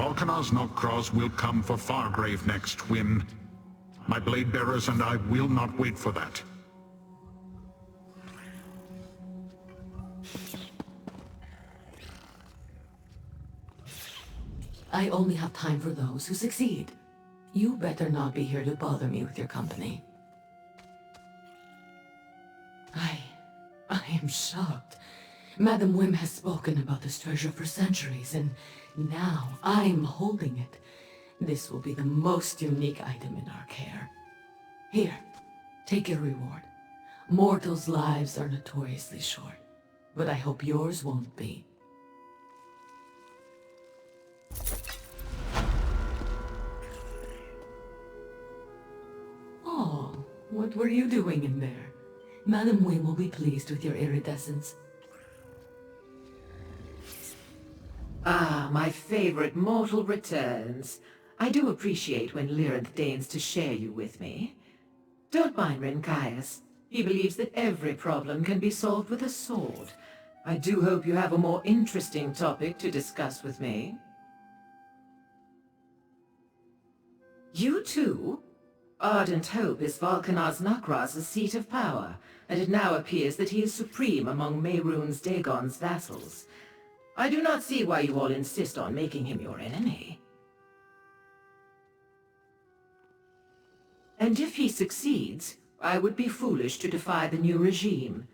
Volkanar's Nokros will come for Fargrave next, Win. My blade bearers and I will not wait for that. I only have time for those who succeed. You better not be here to bother me with your company. I am shocked. Madam Wim has spoken about this treasure for centuries, and now I'm holding it. This will be the most unique item in our care. Here, take your reward. Mortals' lives are notoriously short, but I hope yours won't be. Oh, what were you doing in there? Madam Wim will be pleased with your iridescence. Ah, my favorite mortal returns. I do appreciate when Lyranth deigns to share you with me. Don't mind Renkaius. He believes that every problem can be solved with a sword. I do hope you have a more interesting topic to discuss with me. You too? Ardent Hope is Volkanar's Nokros' seat of power, and it now appears that he is supreme among Mehrunes Dagon's vassals. I do not see why you all insist on making him your enemy. And if he succeeds, I would be foolish to defy the new regime.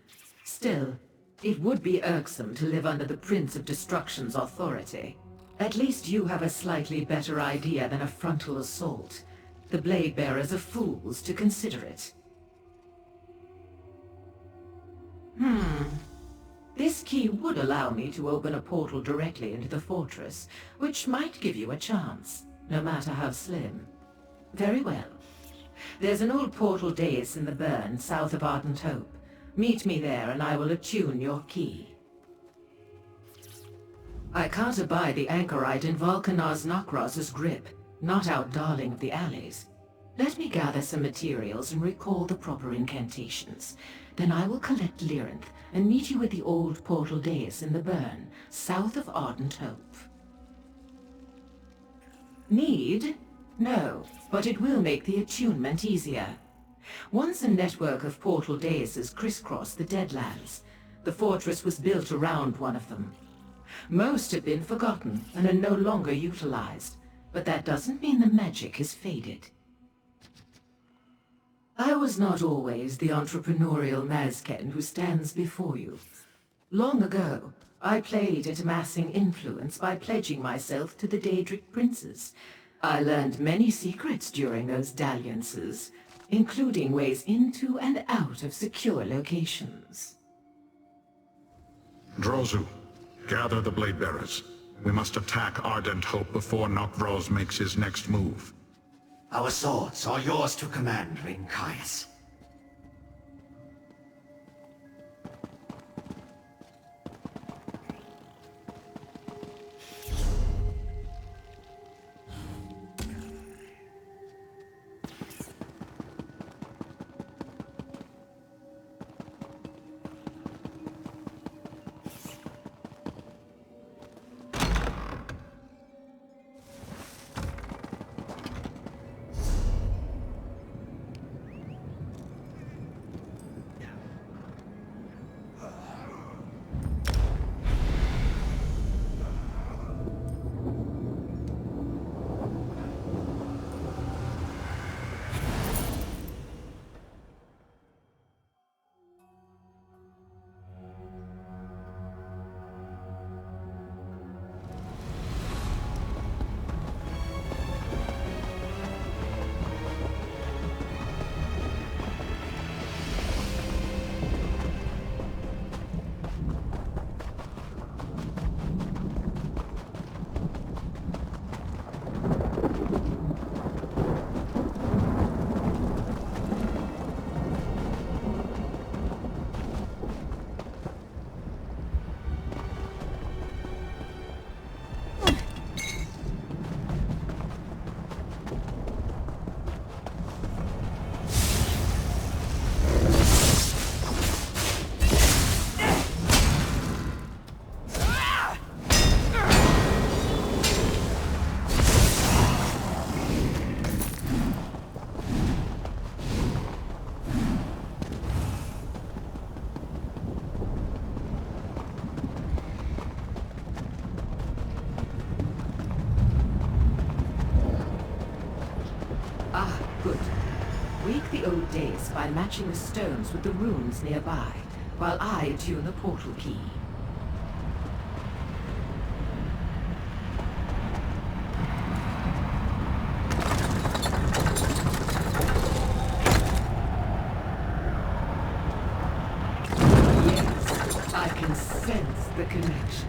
Still, it would be irksome to live under the Prince of Destruction's authority. At least you have a slightly better idea than a frontal assault. The blade bearers are fools to consider it. This key would allow me to open a portal directly into the fortress, which might give you a chance, no matter how slim. Very well. There's an old portal dais in the burn south of Ardent Hope. Meet me there and I will attune your key. I can't abide the anchorite in Volkanar's Nokros' grip, not out darling of the alleys. Let me gather some materials and recall the proper incantations. Then I will collect Lyranth and meet you at the old portal dais in the burn, south of Ardent Hope. Need? No, but it will make the attunement easier. Once a network of portal daises crisscrossed the Deadlands. The fortress was built around one of them. Most have been forgotten and are no longer utilized, but that doesn't mean the magic has faded. I was not always the entrepreneurial Mazken who stands before you. Long ago, I played at amassing influence by pledging myself to the Daedric princes. I learned many secrets during those dalliances, including ways into and out of secure locations. Drozu, gather the blade bearers. We must attack Ardent Hope before Nokros makes his next move. Our swords are yours to command, Renkaius. dais by matching the stones with the runes nearby, while I attune the portal key. Yes, I can sense the connections.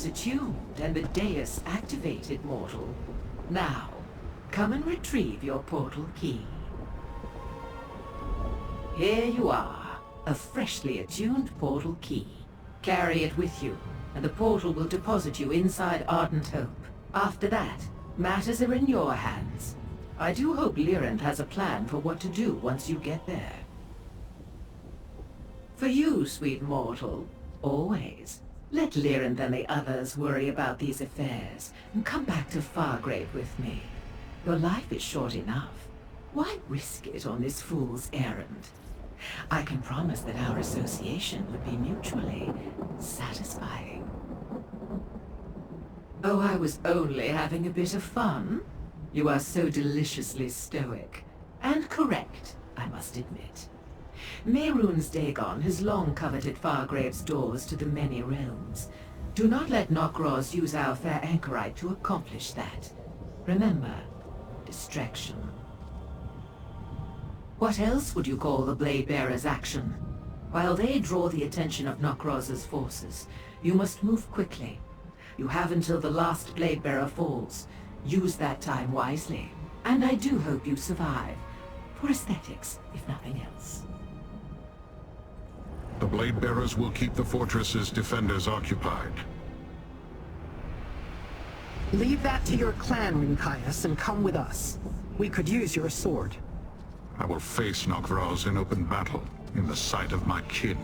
Attuned and the dais activated, mortal. Now, come and retrieve your portal key. Here you are, a freshly attuned portal key. Carry it with you, and the portal will deposit you inside Ardent Hope. After that, matters are in your hands. I do hope Lyran has a plan for what to do once you get there. For you, sweet mortal, always. Let Lyran and the others worry about these affairs, and come back to Fargrave with me. Your life is short enough. Why risk it on this fool's errand? I can promise that our association would be mutually satisfying. Oh, I was only having a bit of fun. You are so deliciously stoic. And correct, I must admit. Mehrunes Dagon has long coveted Fargrave's doors to the many realms. Do not let Nok'Roz use our fair anchorite to accomplish that. Remember, distraction. What else would you call the Blade Bearer's action? While they draw the attention of Nok'Roz's forces, you must move quickly. You have until the last Blade Bearer falls. Use that time wisely. And I do hope you survive. For aesthetics, if nothing else. The Blade Bearers will keep the fortress's defenders occupied. Leave that to your clan, Rinkias, and come with us. We could use your sword. I will face Nok'Roz in open battle, in the sight of my kin.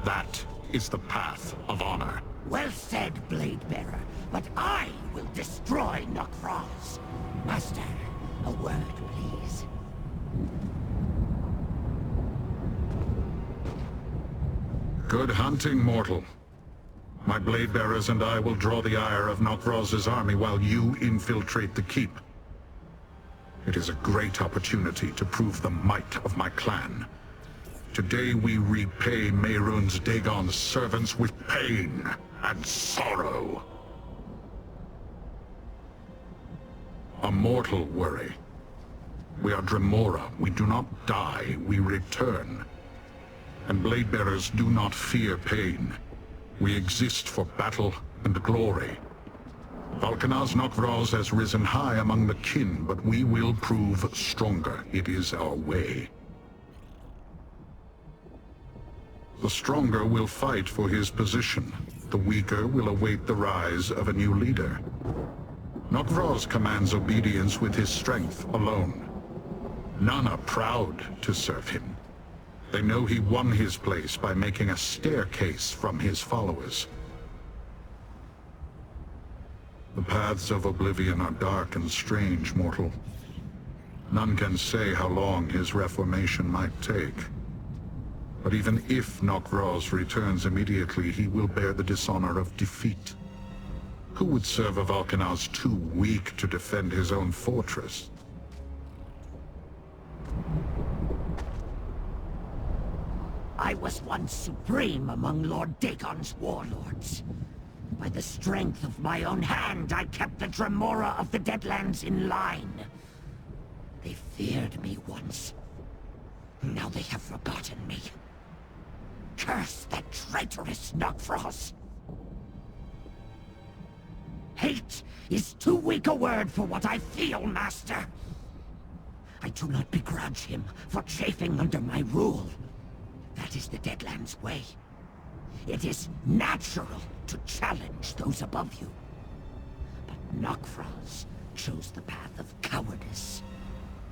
That is the path of honor. Well said, Blade Bearer, but I will destroy Nok'Roz. Master, a word, please. Good hunting, mortal. My blade bearers and I will draw the ire of Nok'Roz's army while you infiltrate the keep. It is a great opportunity to prove the might of my clan. Today we repay Mehrunes Dagon's servants with pain and sorrow. A mortal worry. We are Dremora. We do not die, we return. And blade bearers do not fear pain. We exist for battle and glory. Valkanaz Nok'Roz has risen high among the kin, but we will prove stronger. It is our way. The stronger will fight for his position. The weaker will await the rise of a new leader. Nok'Roz commands obedience with his strength alone. None are proud to serve him. They know he won his place by making a staircase from his followers. The paths of oblivion are dark and strange, mortal. None can say how long his reformation might take. But even if Nok'Roz returns immediately, he will bear the dishonor of defeat. Who would serve a Valkanaz too weak to defend his own fortress? I was once supreme among Lord Dagon's warlords. By the strength of my own hand, I kept the Dremora of the Deadlands in line. They feared me once. Now they have forgotten me. Curse that traitorous Nok'Roz! Hate is too weak a word for what I feel, Master. I do not begrudge him for chafing under my rule. That is the Deadlands way. It is natural to challenge those above you. But Nok'Roz chose the path of cowardice.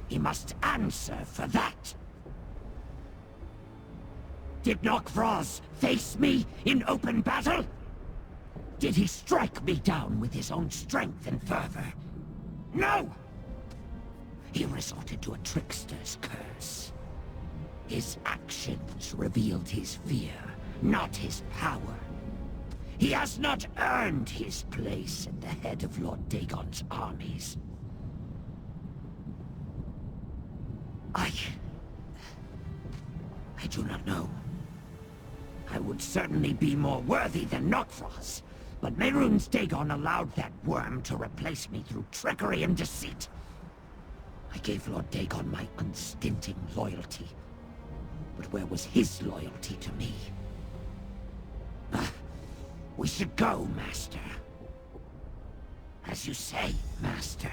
He must answer for that. Did Nok'Vroz face me in open battle? Did he strike me down with his own strength and fervor? No! He resorted to a trickster's curse. His actions revealed his fear, not his power. He has not earned his place at the head of Lord Dagon's armies. I do not know. I would certainly be more worthy than Nok'Vroz, but Mehrunes Dagon allowed that worm to replace me through trickery and deceit. I gave Lord Dagon my unstinting loyalty, but where was his loyalty to me? We should go, Master. As you say, Master.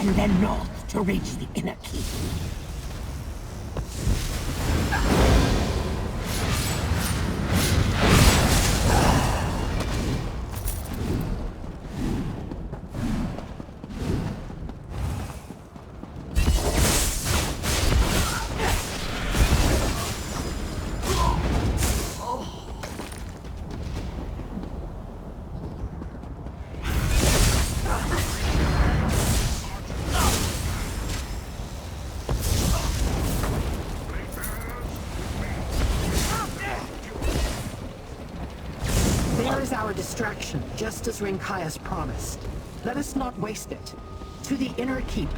And then north to reach the inner keep. Our distraction, just as Rinkaius promised. Let us not waste it. To the inner keep.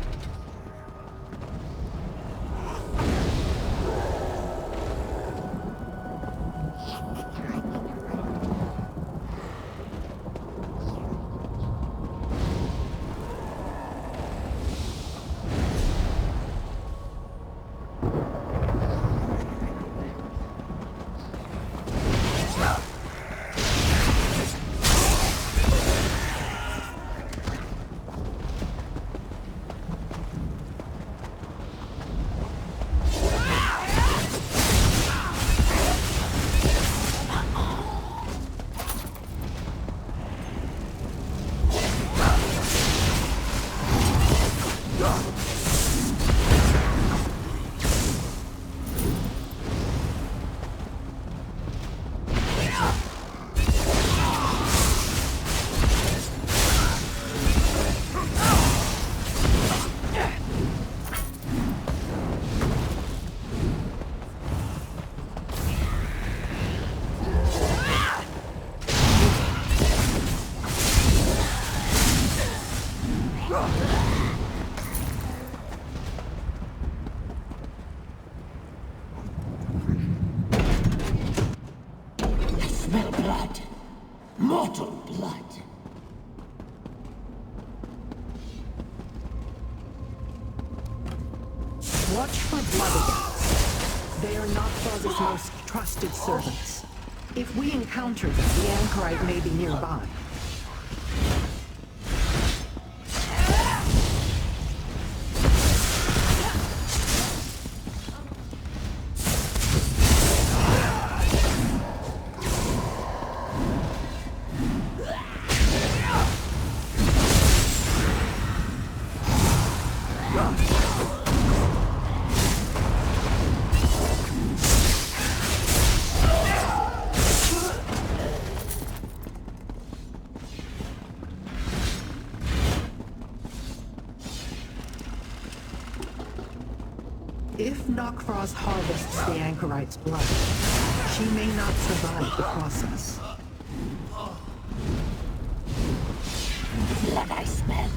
Mortal blood. Watch for bloodbaths. They are Nok'Vroz's most trusted servants. If we encounter them, the anchorite may be nearby. If Nok'Vroz harvests the anchorite's blood, she may not survive the process. blood I smell.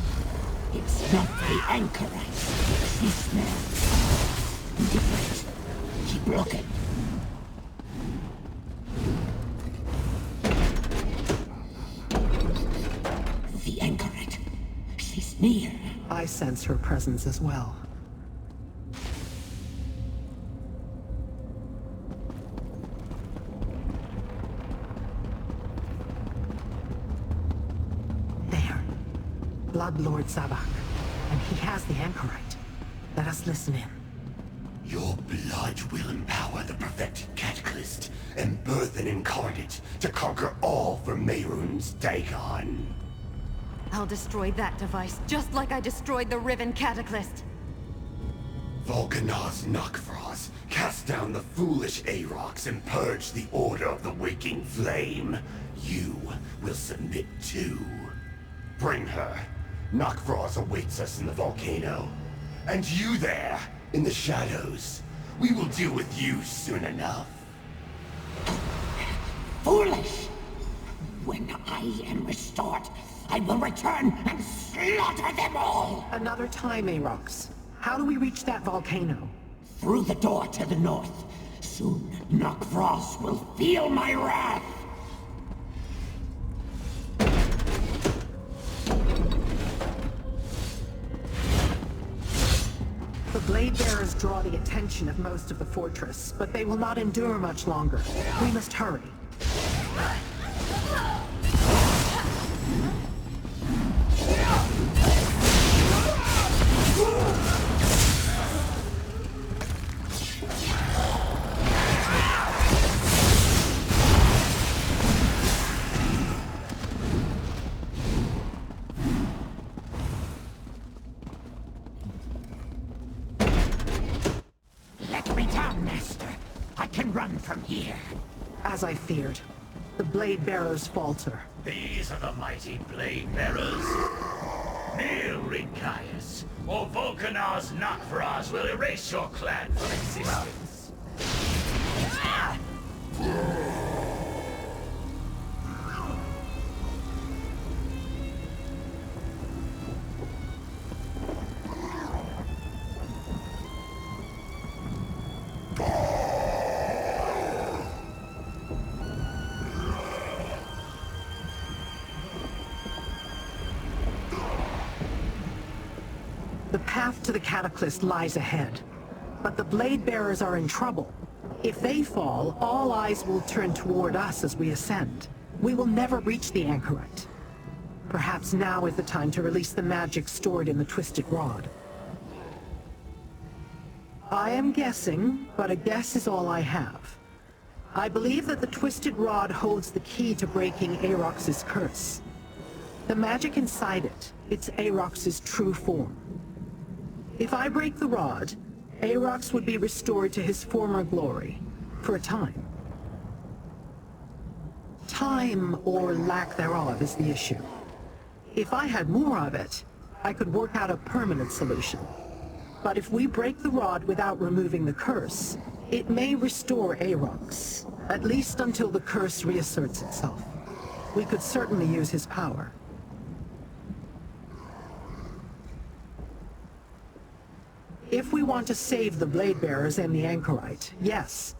It's not the anchorite she smells. Different. Keep looking. The anchorite. She's near. I sense her presence as well. There. Blood Lord Zabak. And he has the anchorite. Let us listen in. Your blood will empower the perfected Cataclysm and birth an incarnate to conquer all for Mehrunes Dagon. I'll destroy that device, just like I destroyed the Riven Cataclysm. Volcanaz Nakfrost, cast down the foolish Aarox and purge the Order of the Waking Flame. You will submit too. Bring her. Nakfrost awaits us in the volcano. And you there, in the shadows. We will deal with you soon enough. Foolish! When I am restored, I will return and slaughter them all! Another time, Aarox. How do we reach that volcano? Through the door to the north. Soon, Nakfrost will feel my wrath! The Blade Bearers draw the attention of most of the fortress, but they will not endure much longer. We must hurry. Let me down, Master. I can run from here. As I feared, the Blade Bearers falter. These are the mighty Blade Bearers. Kneel, Rinkaius, or Volcanaz Nakfrost will erase your clan from existence. The path to the Cataclysm lies ahead, but the Blade Bearers are in trouble. If they fall, all eyes will turn toward us as we ascend. We will never reach the anchorite. Perhaps now is the time to release the magic stored in the Twisted Rod. I am guessing, but a guess is all I have. I believe that the Twisted Rod holds the key to breaking Aarox's curse. The magic inside it, it's Aarox's true form. If I break the rod, Aarox would be restored to his former glory, for a time. Time, or lack thereof, is the issue. If I had more of it, I could work out a permanent solution. But if we break the rod without removing the curse, it may restore Aarox, at least until the curse reasserts itself. We could certainly use his power. If we want to save the Blade Bearers and the anchorite, yes,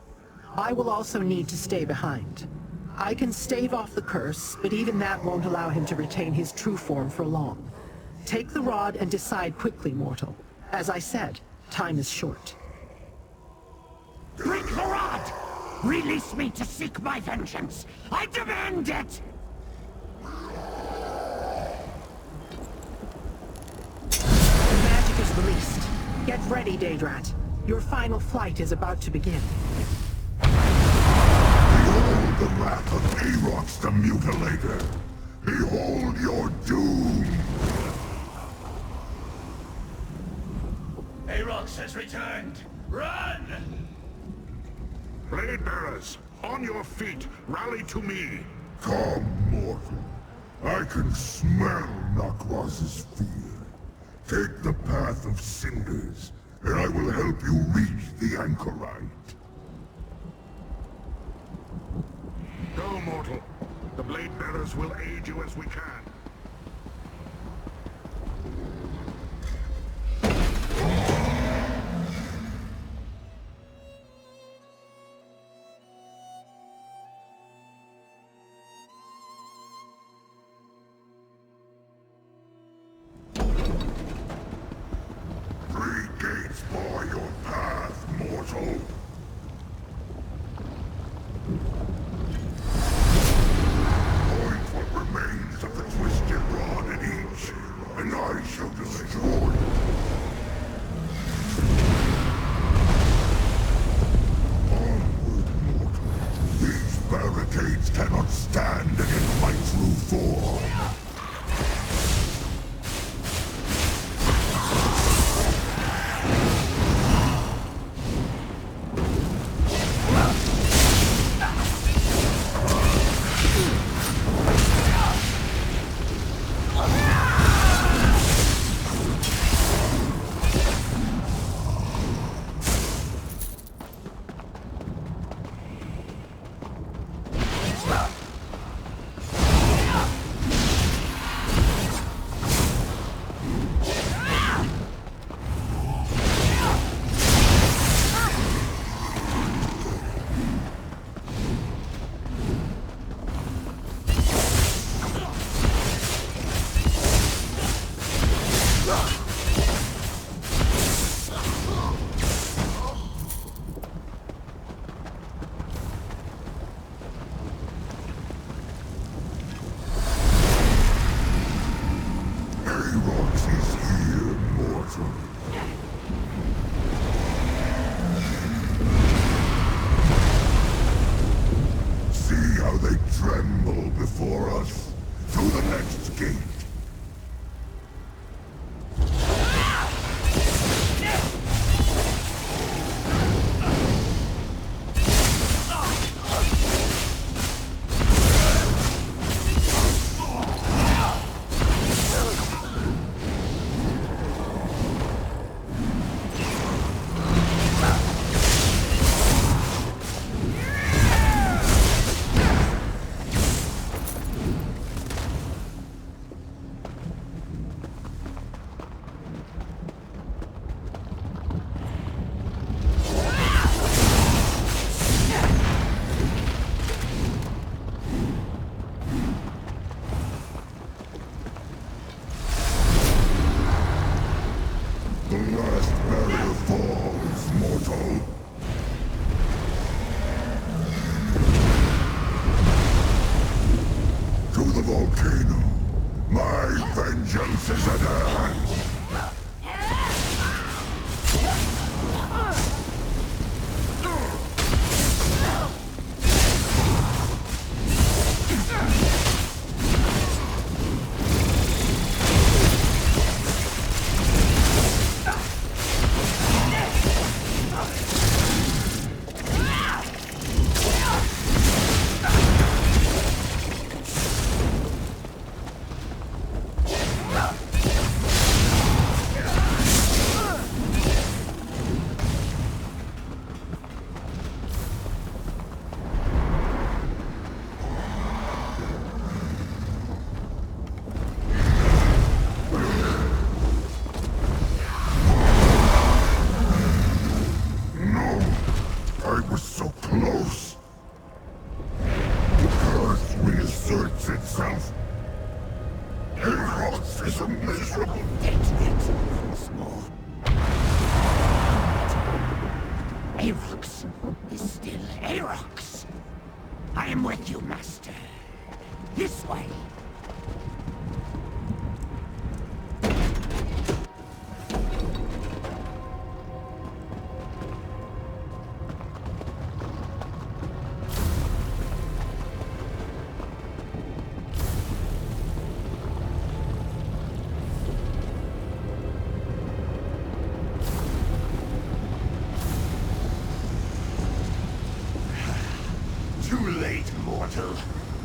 I will also need to stay behind. I can stave off the curse, but even that won't allow him to retain his true form for long. Take the rod and decide quickly, mortal. As I said, time is short. Break the rod! Release me to seek my vengeance! I demand it! The magic is released. Get ready, Daedrat. Your final flight is about to begin. Behold the wrath of Aarox the Mutilator! Behold your doom! Aarox has returned. Run! Blade Bearers, on your feet, rally to me! Come, mortal. I can smell Nakraz's fear. Take the path of cinders, and I will help you reach the anchorite. Go, mortal. The Blade Bearers will aid you as we can. blockades cannot stand against my true form.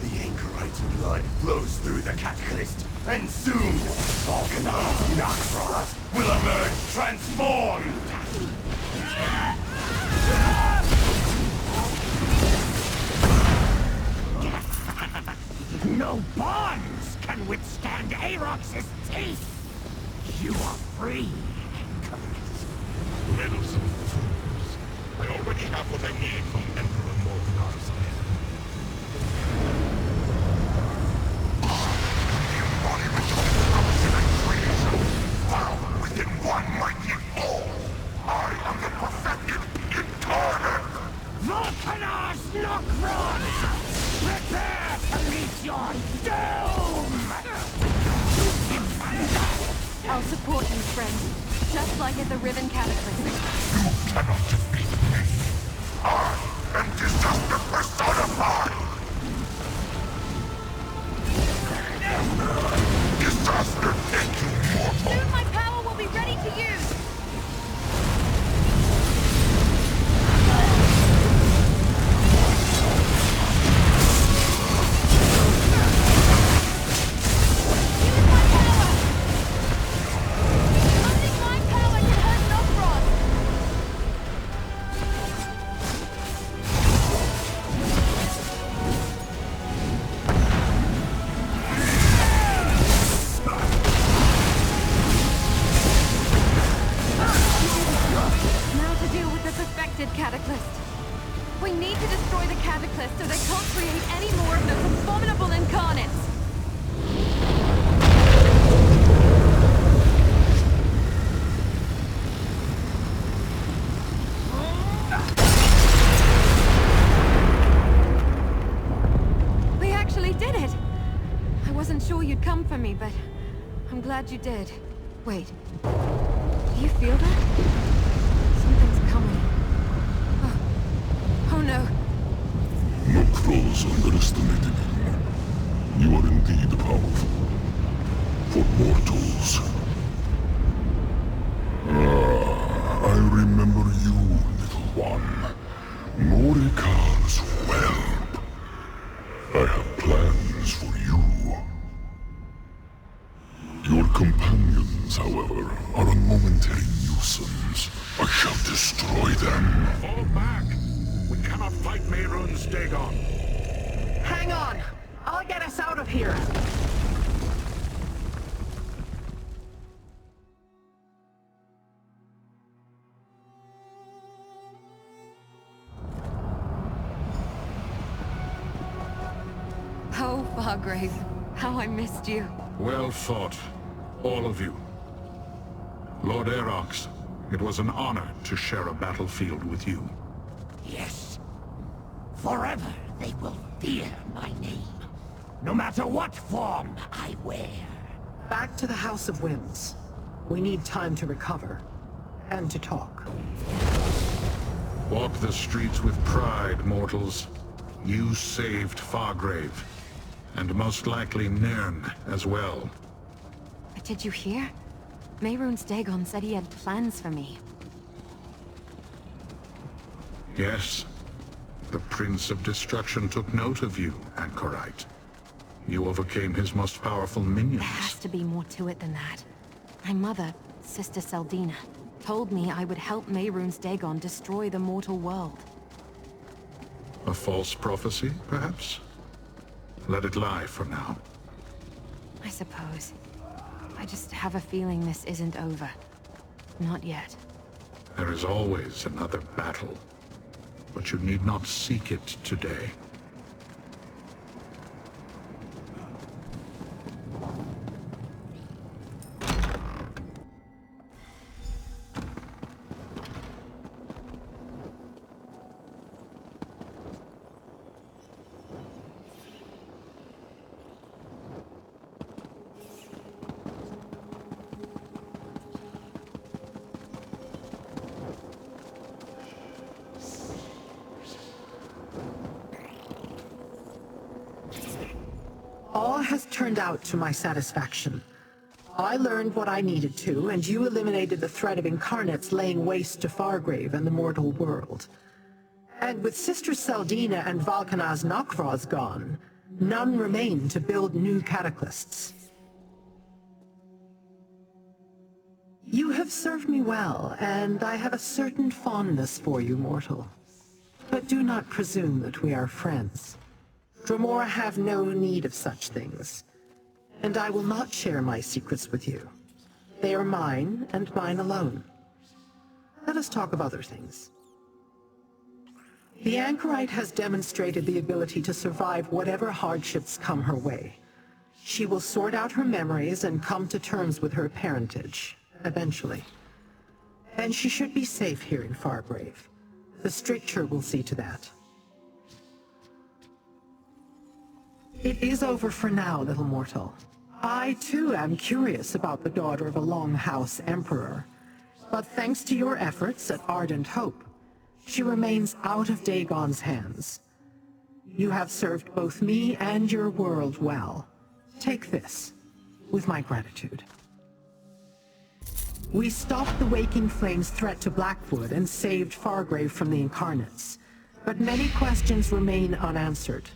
The anchorite's blood flows through the catalyst, and soon, Vulcanar's Knockfrost will emerge transformed! No bonds can withstand Aarox's teeth! You are free, anchorite. Meddlesome fools. I already have what I need from Emperor Morganar's hand. The embodiment of corruption and creation, found within one mighty soul. I am the perfected incarnate. Vulcanar's Knockfrost! Prepare to meet your doom! I'll support you, friend. Just like at the Riven Cataclysm. You cannot defeat me. I am disaster personified. sure you'd come for me, but I'm glad you did. Wait. Do you feel that? Something's coming. Oh no. No trolls underestimated you. You are indeed powerful. For mortals. I remember you, little one. Morikar's whelp. I have plans for you. Your companions, however, are a momentary nuisance. I shall destroy them. Fall back! We cannot fight Mehrunes Dagon. Hang on! I'll get us out of here! Oh, Fargrave, how I missed you. Well fought, all of you. Lord Erox, it was an honor to share a battlefield with you. Yes. Forever they will fear my name, no matter what form I wear. Back to the House of Whims. We need time to recover. And to talk. Walk the streets with pride, mortals. You saved Fargrave. And most likely Nairn as well. But did you hear? Mehrunes Dagon said he had plans for me. Yes. The Prince of Destruction took note of you, Anchorite. You overcame his most powerful minions. There has to be more to it than that. My mother, Sister Seldina, told me I would help Mehrunes Dagon destroy the mortal world. A false prophecy, perhaps? Let it lie for now. I suppose. I just have a feeling this isn't over. Not yet. There is always another battle. But you need not seek it today. All has turned out to my satisfaction. I learned what I needed to, and you eliminated the threat of incarnates laying waste to Fargrave and the mortal world. And with Sister Seldina and Valkanaz Nakvraz gone, none remain to build new cataclysts. You have served me well, and I have a certain fondness for you, mortal. But do not presume that we are friends. Dremora have no need of such things, and I will not share my secrets with you. They are mine, and mine alone. Let us talk of other things. The Anchorite has demonstrated the ability to survive whatever hardships come her way. She will sort out her memories and come to terms with her parentage, eventually. And she should be safe here in Fargrave. The Stricture will see to that. It is over for now, little mortal. I, too, am curious about the daughter of a Longhouse Emperor. But thanks to your efforts at Ardent Hope, she remains out of Dagon's hands. You have served both me and your world well. Take this, with my gratitude. We stopped the Waking Flame's threat to Blackwood and saved Fargrave from the Incarnates. But many questions remain unanswered.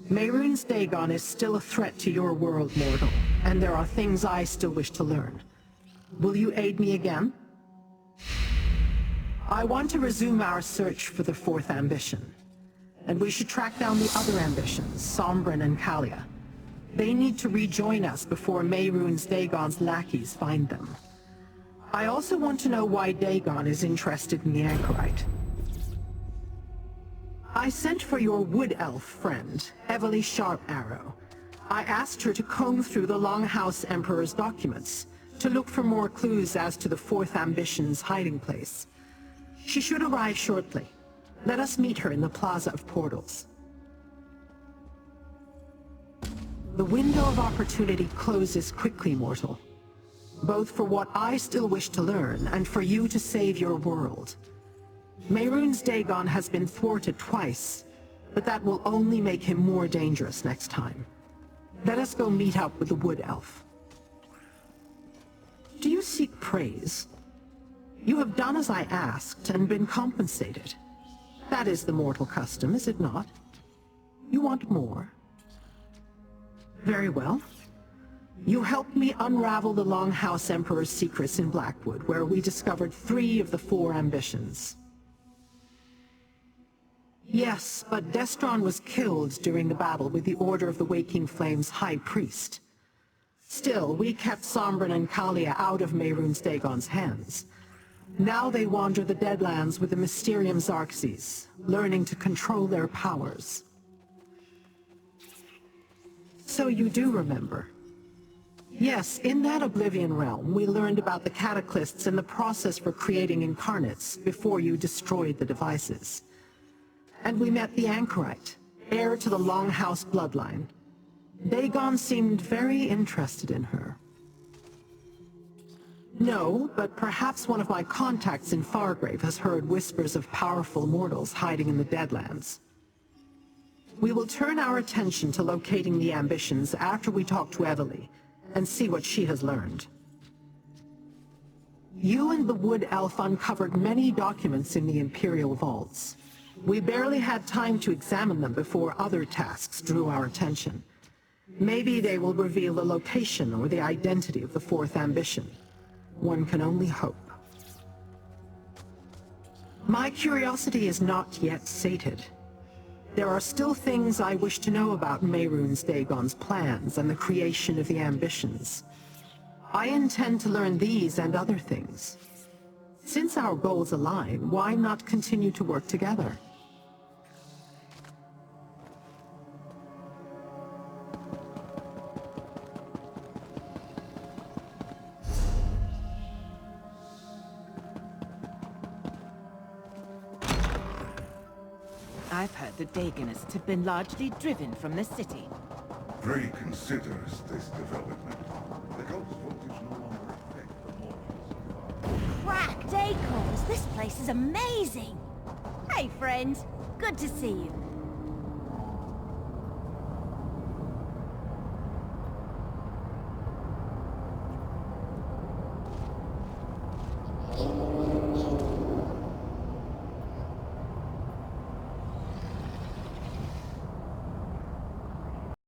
Mehrunes Dagon is still a threat to your world, mortal, and there are things I still wish to learn. Will you aid me again? I want to resume our search for the fourth ambition, and we should track down the other ambitions, Sombrin and Kalia. They need to rejoin us before Mehrunes Dagon's lackeys find them. I also want to know why Dagon is interested in the Anchorite. I sent for your wood elf friend, Evely Sharparrow. I asked her to comb through the Longhouse Emperor's documents, to look for more clues as to the fourth ambition's hiding place. She should arrive shortly. Let us meet her in the Plaza of Portals. The window of opportunity closes quickly, mortal. Both for what I still wish to learn, and for you to save your world. Mehrunes Dagon has been thwarted twice, but that will only make him more dangerous next time. Let us go meet up with the Wood Elf. Do you seek praise? You have done as I asked, and been compensated. That is the mortal custom, is it not? You want more? Very well. You helped me unravel the Longhouse Emperor's secrets in Blackwood, where we discovered 3 of the 4 ambitions. Yes, but Destron was killed during the battle with the Order of the Waking Flame's High Priest. Still, we kept Sombrin and Kalia out of Mehrunes Dagon's hands. Now they wander the Deadlands with the Mysterium Xarxes, learning to control their powers. So you do remember. Yes, in that Oblivion realm, we learned about the Cataclysts and the process for creating incarnates before you destroyed the devices. And we met the Anchorite, heir to the Longhouse bloodline. Dagon seemed very interested in her. No, but perhaps one of my contacts in Fargrave has heard whispers of powerful mortals hiding in the Deadlands. We will turn our attention to locating the ambitions after we talk to Evely, and see what she has learned. You and the Wood Elf uncovered many documents in the Imperial vaults. We barely had time to examine them before other tasks drew our attention. Maybe they will reveal the location or the identity of the 4th ambition. One can only hope. My curiosity is not yet sated. There are still things I wish to know about Mehrunes Dagon's plans and the creation of the ambitions. I intend to learn these and other things. Since our goals align, why not continue to work together? I've heard the Dagonists have been largely driven from the city. Frey considers this development. The Ghost voltage no longer affect the mortals. Cracked acorns! This place is amazing! Hey, friend. Good to see you.